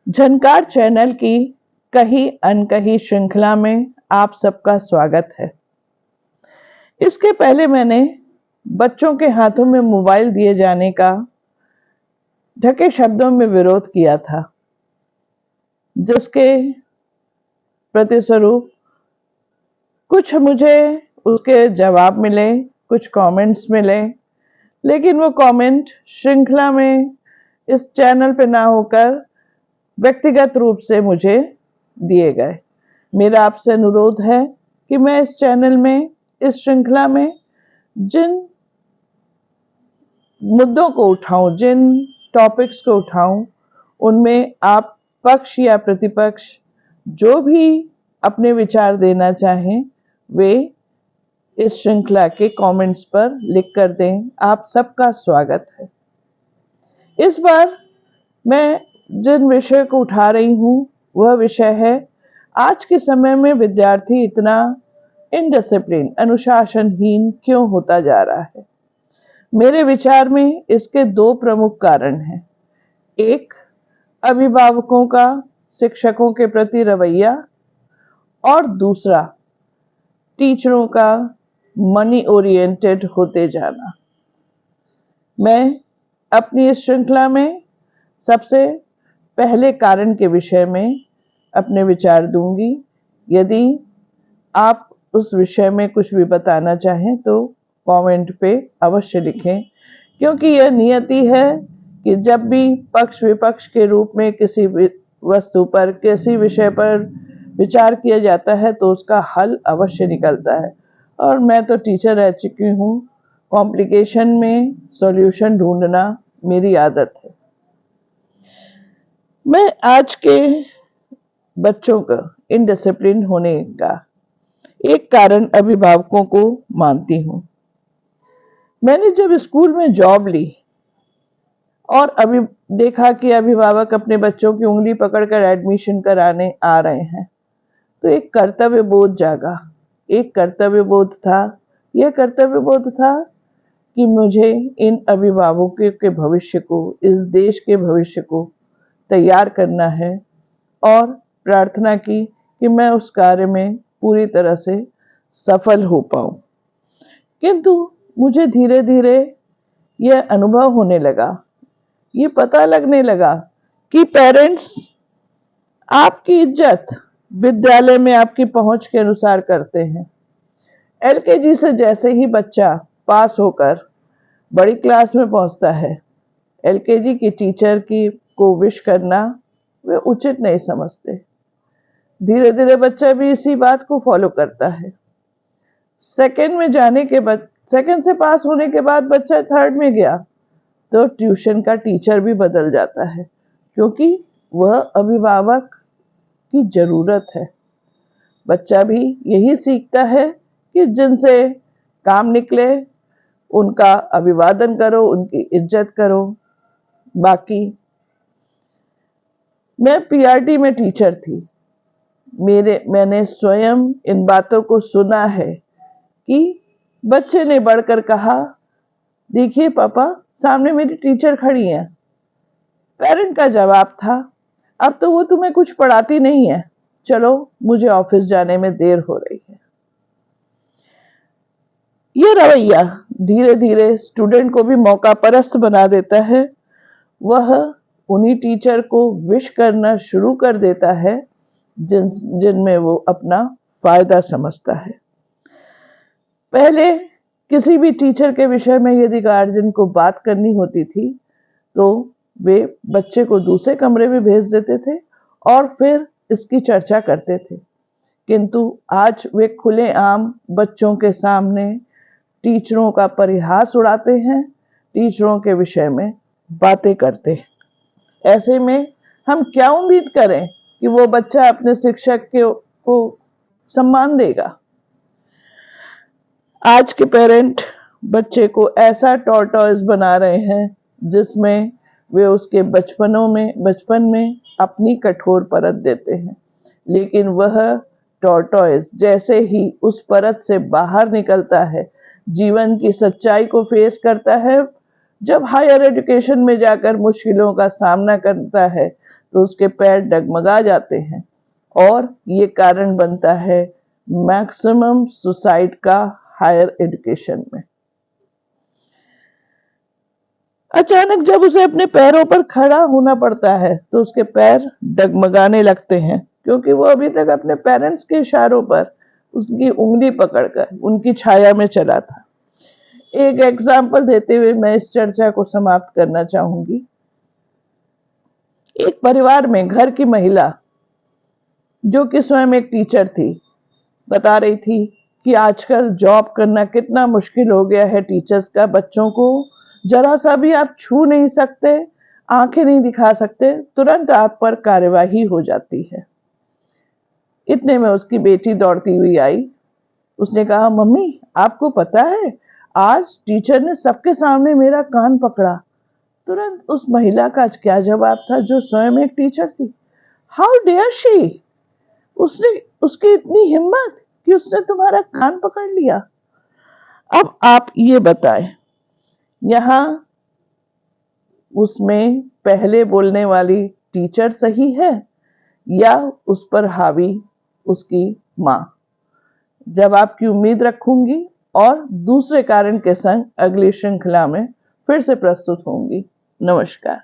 झनकार channel की कही अनकही श्रृंखला में आप सबका स्वागत है। इसके पहले मैंने बच्चों के हाथों में मोबाइल दिए जाने का ढके शब्दों में विरोध किया था, जिसके प्रतिस्वरूप कुछ मुझे उसके जवाब मिले, कुछ कमेंट्स मिले, लेकिन वो कमेंट श्रृंखला में इस चैनल पे ना होकर व्यक्तिगत रूप से मुझे दिए गए। मेरा आपसे अनुरोध है कि मैं इस चैनल में, इस श्रृंखला में जिन मुद्दों को उठाऊं, जिन टॉपिक्स को उठाऊं, उनमें आप पक्ष या प्रतिपक्ष जो भी अपने विचार देना चाहें वे इस श्रृंखला के कमेंट्स पर लिख कर दें। आप सबका स्वागत है। इस बार मैं जिन विषय को उठा रही हूं वह विषय है, आज के समय में विद्यार्थी इतना इनडिसिप्लिन, अनुशासनहीन क्यों होता जा रहा है। मेरे विचार में इसके दो प्रमुख कारण हैं। एक, अभिभावकों का शिक्षकों के प्रति रवैया, और दूसरा, टीचरों का मनी ओरिएंटेड होते जाना। मैं अपनी इस श्रृंखला में सबसे पहले कारण के विषय में अपने विचार दूंगी। यदि आप उस विषय में कुछ भी बताना चाहें तो कमेंट पे अवश्य लिखें, क्योंकि यह नियति है कि जब भी पक्ष विपक्ष के रूप में किसी वस्तु पर, किसी विषय पर विचार किया जाता है तो उसका हल अवश्य निकलता है। और मैं तो टीचर रह चुकी हूँ, कॉम्प्लिकेशन में सॉल्यूशन ढूंढना मेरी आदत है। मैं आज के बच्चों का इनडिसिप्लिन होने का एक कारण अभिभावकों को मानती हूँ। मैंने जब स्कूल में जॉब ली और अभी देखा कि अभिभावक अपने बच्चों की उंगली पकड़कर एडमिशन कराने आ रहे हैं, तो एक कर्तव्य बोध जागा। एक कर्तव्य बोध था, यह कर्तव्य बोध था कि मुझे इन अभिभावकों के भविष्य को, इस देश के भविष्य को तैयार करना है, और प्रार्थना की कि मैं उस कार्य में पूरी तरह से सफल हो पाऊं। किंतु मुझे धीरे धीरे यह अनुभव होने लगा, ये पता लगने लगा कि पेरेंट्स आपकी इज्जत विद्यालय में आपकी पहुंच के अनुसार करते हैं। एलकेजी से जैसे ही बच्चा पास होकर बड़ी क्लास में पहुंचता है, एलकेजी की टीचर को विश करना वे उचित नहीं समझते। धीरे धीरे बच्चा भी इसी बात को फॉलो करता है। सेकंड में जाने के बाद, सेकंड से पास होने के बाद बच्चा थर्ड में गया तो ट्यूशन का टीचर भी बदल जाता है, क्योंकि वह अभिभावक की जरूरत है। बच्चा भी यही सीखता है कि जिनसे काम निकले उनका अभिवादन करो, उनकी इज्जत करो। बाकी मैं पीआरटी में टीचर थी। मैंने स्वयं इन बातों को सुना है कि बच्चे ने बढ़कर कहा, देखिए पापा, सामने मेरी टीचर खड़ी है। पेरेंट का जवाब था, अब तो वो तुम्हें कुछ पढ़ाती नहीं है, चलो मुझे ऑफिस जाने में देर हो रही है। ये रवैया धीरे धीरे स्टूडेंट को भी मौका परस्त बना देता है। वह उन्हीं टीचर को विश करना शुरू कर देता है जिनमें वो अपना फायदा समझता है। पहले किसी भी टीचर के विषय में यदि गार्जियन को बात करनी होती थी तो वे बच्चे को दूसरे कमरे में भेज देते थे और फिर इसकी चर्चा करते थे। किंतु आज वे खुलेआम बच्चों के सामने टीचरों का परिहास उड़ाते हैं, टीचरों के विषय में बातें करते हैं। ऐसे में हम क्या उम्मीद करें कि वो बच्चा अपने शिक्षक को सम्मान देगा। आज के पेरेंट बच्चे को ऐसा टॉर्टॉइस बना रहे हैं जिसमें वे उसके बचपन में अपनी कठोर परत देते हैं, लेकिन वह टॉर्टॉइस जैसे ही उस परत से बाहर निकलता है, जीवन की सच्चाई को फेस करता है, जब हायर एजुकेशन में जाकर मुश्किलों का सामना करता है, तो उसके पैर डगमगा जाते हैं और ये कारण बनता है मैक्सिमम सुसाइड का हायर एजुकेशन में। अचानक जब उसे अपने पैरों पर खड़ा होना पड़ता है तो उसके पैर डगमगाने लगते हैं, क्योंकि वो अभी तक अपने पेरेंट्स के इशारों पर उसकी उंगली पकड़कर उनकी छाया में चला था। एक एग्जाम्पल देते हुए मैं इस चर्चा को समाप्त करना चाहूंगी। एक परिवार में घर की महिला, जो कि स्वयं एक टीचर थी, बता रही थी कि आजकल जॉब करना कितना मुश्किल हो गया है टीचर्स का। बच्चों को जरा सा भी आप छू नहीं सकते, आंखें नहीं दिखा सकते, तुरंत आप पर कार्यवाही हो जाती है। इतने में उसकी बेटी दौड़ती हुई आई। उसने कहा, मम्मी आपको पता है आज टीचर ने सबके सामने मेरा कान पकड़ा। तुरंत उस महिला का क्या जवाब था, जो स्वयं एक टीचर थी? How dare she! उसने उसकी इतनी हिम्मत कि उसने तुम्हारा कान पकड़ लिया। अब आप ये बताएं, यहां उसमें पहले बोलने वाली टीचर सही है या उस पर हावी उसकी मां? जवाब की उम्मीद रखूंगी और दूसरे कारण के संग अगली श्रृंखला में फिर से प्रस्तुत होंगी। नमस्कार।